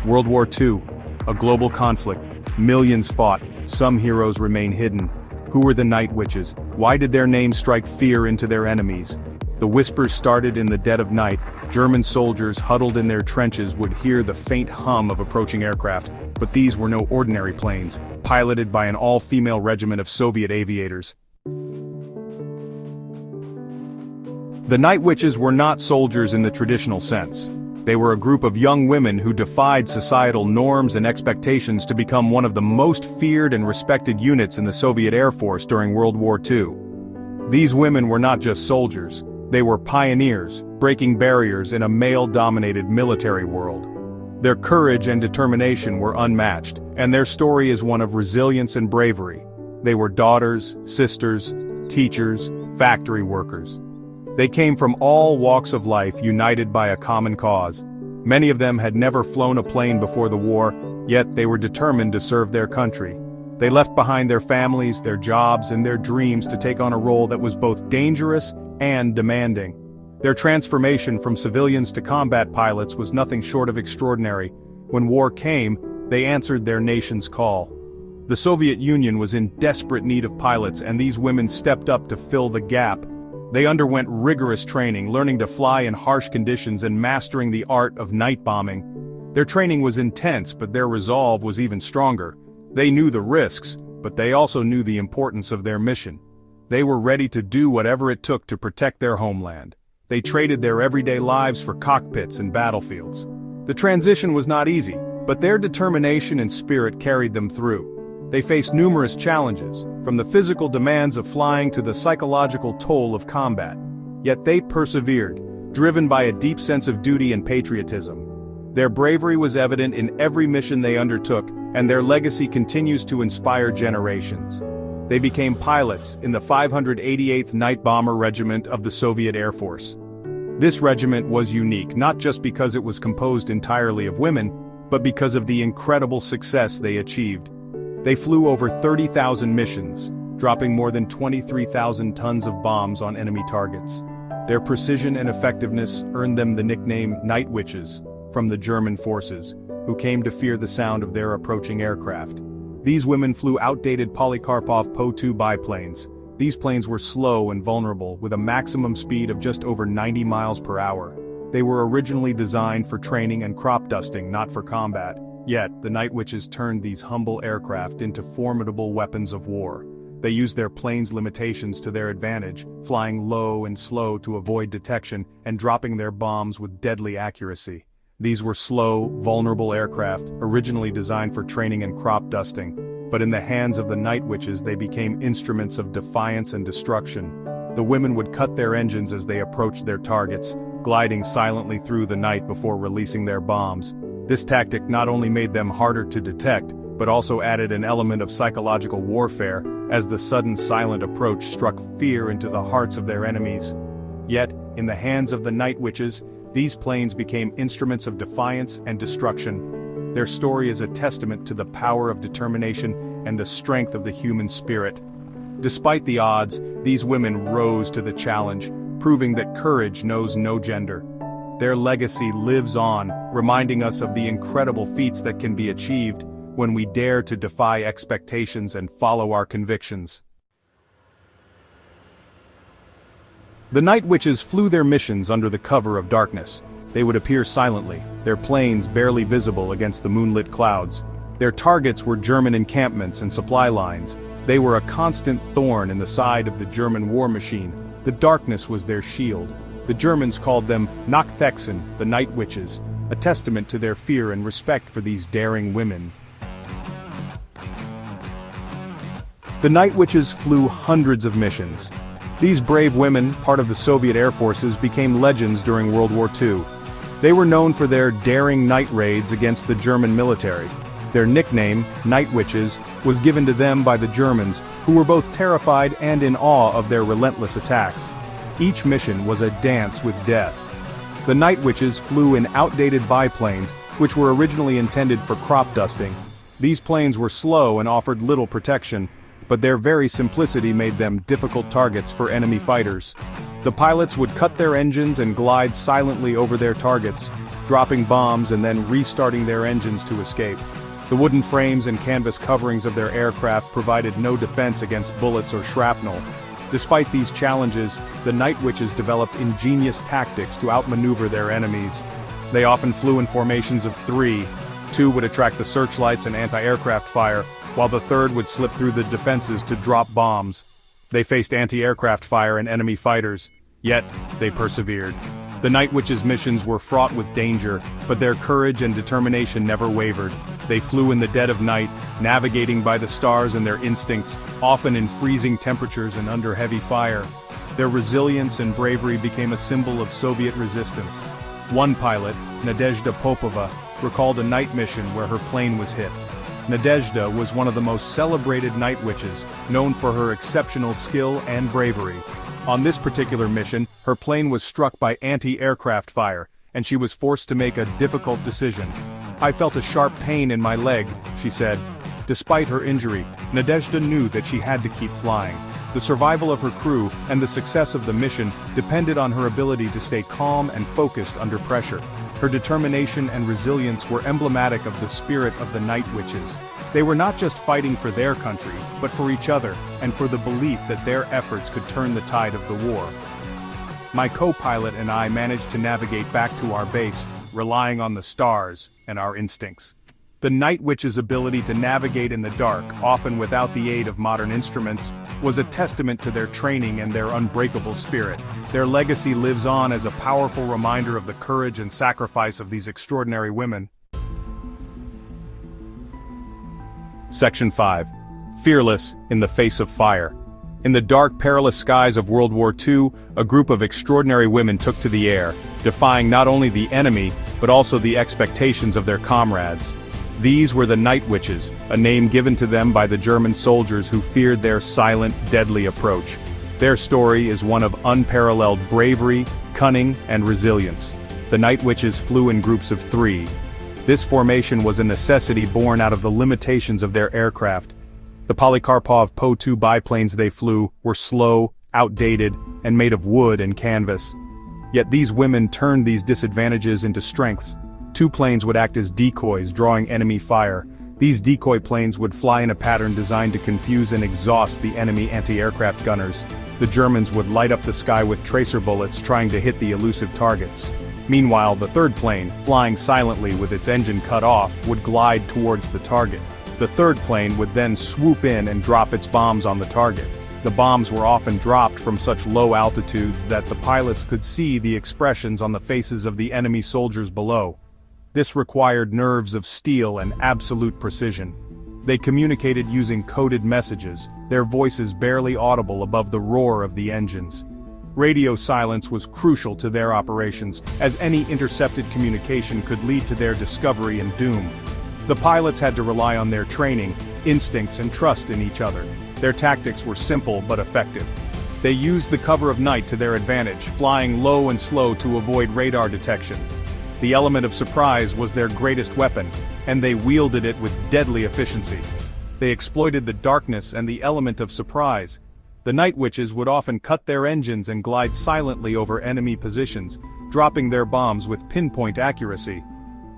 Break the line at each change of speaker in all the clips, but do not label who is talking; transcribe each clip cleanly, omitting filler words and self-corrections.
World War II. A global conflict. Millions fought. Some heroes remain hidden. Who were the Night Witches? Why did their name strike fear into their enemies? The whispers started in the dead of night. German soldiers huddled in their trenches would hear the faint hum of approaching aircraft, but these were no ordinary planes, piloted by an all-female regiment of Soviet aviators. The Night Witches were not soldiers in the traditional sense. They were a group of young women who defied societal norms and expectations to become one of the most feared and respected units in the Soviet Air Force during World War II. These women were not just soldiers, they were pioneers, breaking barriers in a male-dominated military world. Their courage and determination were unmatched, and their story is one of resilience and bravery. They were daughters, sisters, teachers, factory workers. They came from all walks of life united by a common cause. Many of them had never flown a plane before the war, yet they were determined to serve their country. They left behind their families, their jobs, and their dreams to take on a role that was both dangerous and demanding. Their transformation from civilians to combat pilots was nothing short of extraordinary. When war came, they answered their nation's call. The Soviet Union was in desperate need of pilots, and these women stepped up to fill the gap. They underwent rigorous training, learning to fly in harsh conditions and mastering the art of night bombing. Their training was intense, but their resolve was even stronger. They knew the risks, but they also knew the importance of their mission. They were ready to do whatever it took to protect their homeland. They traded their everyday lives for cockpits and battlefields. The transition was not easy, but their determination and spirit carried them through. They faced numerous challenges, from the physical demands of flying to the psychological toll of combat. Yet they persevered, driven by a deep sense of duty and patriotism. Their bravery was evident in every mission they undertook, and their legacy continues to inspire generations. They became pilots in the 588th Night Bomber Regiment of the Soviet Air Force. This regiment was unique, not just because it was composed entirely of women, but because of the incredible success they achieved. They flew over 30,000 missions, dropping more than 23,000 tons of bombs on enemy targets. Their precision and effectiveness earned them the nickname Night Witches from the German forces, who came to fear the sound of their approaching aircraft. These women flew outdated Polikarpov Po-2 biplanes. These planes were slow and vulnerable, with a maximum speed of just over 90 miles per hour. They were originally designed for training and crop dusting, not for combat. Yet, the Night Witches turned these humble aircraft into formidable weapons of war. They used their planes' limitations to their advantage, flying low and slow to avoid detection, and dropping their bombs with deadly accuracy. These were slow, vulnerable aircraft, originally designed for training and crop dusting, but in the hands of the Night Witches they became instruments of defiance and destruction. The women would cut their engines as they approached their targets, gliding silently through the night before releasing their bombs. This tactic not only made them harder to detect, but also added an element of psychological warfare, as the sudden silent approach struck fear into the hearts of their enemies. Yet, in the hands of the Night Witches, these planes became instruments of defiance and destruction. Their story is a testament to the power of determination and the strength of the human spirit. Despite the odds, these women rose to the challenge, proving that courage knows no gender. Their legacy lives on, reminding us of the incredible feats that can be achieved when we dare to defy expectations and follow our convictions. The Night Witches flew their missions under the cover of darkness. They would appear silently, their planes barely visible against the moonlit clouds. Their targets were German encampments and supply lines. They were a constant thorn in the side of the German war machine. The darkness was their shield. The Germans called them Nachthexen, the Night Witches, a testament to their fear and respect for these daring women. The Night Witches flew hundreds of missions. These brave women, part of the Soviet Air Forces, became legends during World War II. They were known for their daring night raids against the German military. Their nickname, Night Witches, was given to them by the Germans, who were both terrified and in awe of their relentless attacks. Each mission was a dance with death. The Night Witches flew in outdated biplanes, which were originally intended for crop dusting. These planes were slow and offered little protection, but their very simplicity made them difficult targets for enemy fighters. The pilots would cut their engines and glide silently over their targets, dropping bombs and then restarting their engines to escape. The wooden frames and canvas coverings of their aircraft provided no defense against bullets or shrapnel. Despite these challenges, the Night Witches developed ingenious tactics to outmaneuver their enemies. They often flew in formations of three. Two would attract the searchlights and anti-aircraft fire, while the third would slip through the defenses to drop bombs. They faced anti-aircraft fire and enemy fighters, yet they persevered. The Night Witches' missions were fraught with danger, but their courage and determination never wavered. They flew in the dead of night, navigating by the stars and their instincts, often in freezing temperatures and under heavy fire. Their resilience and bravery became a symbol of Soviet resistance. One pilot, Nadezhda Popova, recalled a night mission where her plane was hit. Nadezhda was one of the most celebrated Night Witches, known for her exceptional skill and bravery. On this particular mission, her plane was struck by anti-aircraft fire, and she was forced to make a difficult decision. "I felt a sharp pain in my leg," she said. Despite her injury, Nadezhda knew that she had to keep flying. The survival of her crew and the success of the mission depended on her ability to stay calm and focused under pressure. Her determination and resilience were emblematic of the spirit of the Night Witches. They were not just fighting for their country, but for each other, and for the belief that their efforts could turn the tide of the war. My co-pilot and I managed to navigate back to our base, relying on the stars and our instincts. The Night Witches' ability to navigate in the dark, often without the aid of modern instruments, was a testament to their training and their unbreakable spirit. Their legacy lives on as a powerful reminder of the courage and sacrifice of these extraordinary women. Section 5. Fearless in the face of fire. In the dark, perilous skies of World War II, a group of extraordinary women took to the air, defying not only the enemy, but also the expectations of their comrades. These were the Night Witches, a name given to them by the German soldiers who feared their silent, deadly approach. Their story is one of unparalleled bravery, cunning, and resilience. The Night Witches flew in groups of three. This formation was a necessity born out of the limitations of their aircraft. The Polikarpov Po-2 biplanes they flew were slow, outdated, and made of wood and canvas. Yet these women turned these disadvantages into strengths. Two planes would act as decoys, drawing enemy fire. These decoy planes would fly in a pattern designed to confuse and exhaust the enemy anti-aircraft gunners. The Germans would light up the sky with tracer bullets trying to hit the elusive targets. Meanwhile, the third plane, flying silently with its engine cut off, would glide towards the target. The third plane would then swoop in and drop its bombs on the target. The bombs were often dropped from such low altitudes that the pilots could see the expressions on the faces of the enemy soldiers below. This required nerves of steel and absolute precision. They communicated using coded messages, their voices barely audible above the roar of the engines. Radio silence was crucial to their operations, as any intercepted communication could lead to their discovery and doom. The pilots had to rely on their training, instincts, and trust in each other. Their tactics were simple but effective. They used the cover of night to their advantage, flying low and slow to avoid radar detection. The element of surprise was their greatest weapon, and they wielded it with deadly efficiency. They exploited the darkness and the element of surprise. The Night Witches would often cut their engines and glide silently over enemy positions, dropping their bombs with pinpoint accuracy.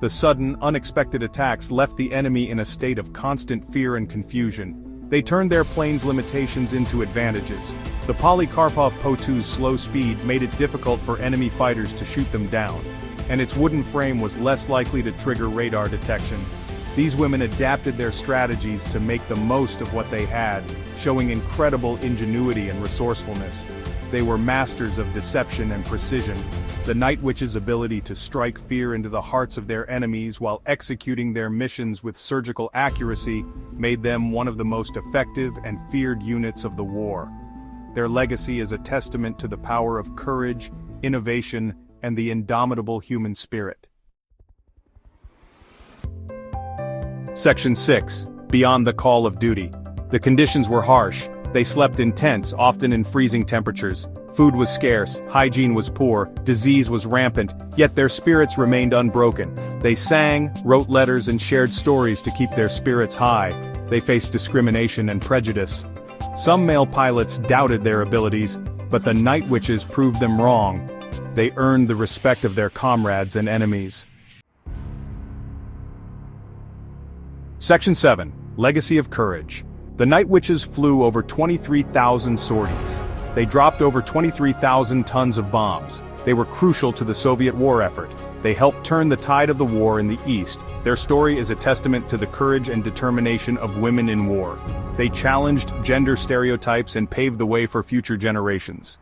The sudden, unexpected attacks left the enemy in a state of constant fear and confusion. They turned their plane's limitations into advantages. The Polikarpov Po-2's slow speed made it difficult for enemy fighters to shoot them down, and its wooden frame was less likely to trigger radar detection. These women adapted their strategies to make the most of what they had, showing incredible ingenuity and resourcefulness. They were masters of deception and precision. The Night Witches' ability to strike fear into the hearts of their enemies while executing their missions with surgical accuracy made them one of the most effective and feared units of the war. Their legacy is a testament to the power of courage, innovation, and the indomitable human spirit. Section 6. Beyond the call of duty. The conditions were harsh. They slept in tents, often in freezing temperatures. Food was scarce, hygiene was poor, disease was rampant, yet their spirits remained unbroken. They sang, wrote letters, and shared stories to keep their spirits high. They faced discrimination and prejudice. Some male pilots doubted their abilities, But the Night Witches proved them wrong. They earned the respect of their comrades and enemies. Section 7. Legacy of Courage. The Night Witches flew over 23,000 sorties. They dropped over 23,000 tons of bombs. They were crucial to the Soviet war effort. They helped turn the tide of the war in the East. Their story is a testament to the courage and determination of women in war. They challenged gender stereotypes and paved the way for future generations.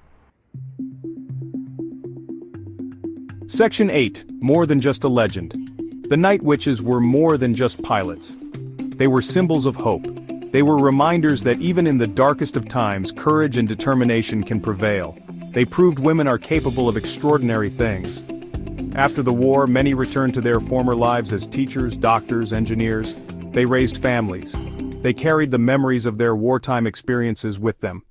Section 8. More than just a legend. The Night Witches were more than just pilots. They were symbols of hope. They were reminders that even in the darkest of times, courage and determination can prevail. They proved women are capable of extraordinary things. After the war, many returned to their former lives as teachers, doctors, engineers. They raised families. They carried the memories of their wartime experiences with them.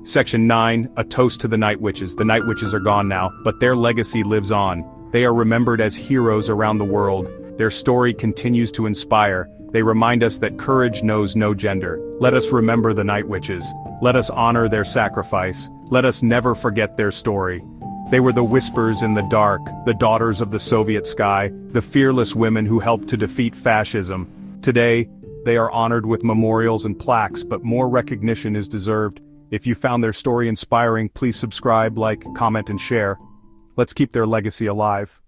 Section 9. A toast to the Night Witches. The Night Witches are gone now, but their legacy lives on. They are remembered as heroes around the world. Their story continues to inspire. They remind us that courage knows no gender. Let us remember the Night Witches. Let us honor their sacrifice. Let us never forget their story. They were the whispers in the dark, the daughters of the Soviet sky, the fearless women who helped to defeat fascism. Today, they are honored with memorials and plaques, but more recognition is deserved. If you found their story inspiring, please subscribe, like, comment, and share. Let's keep their legacy alive.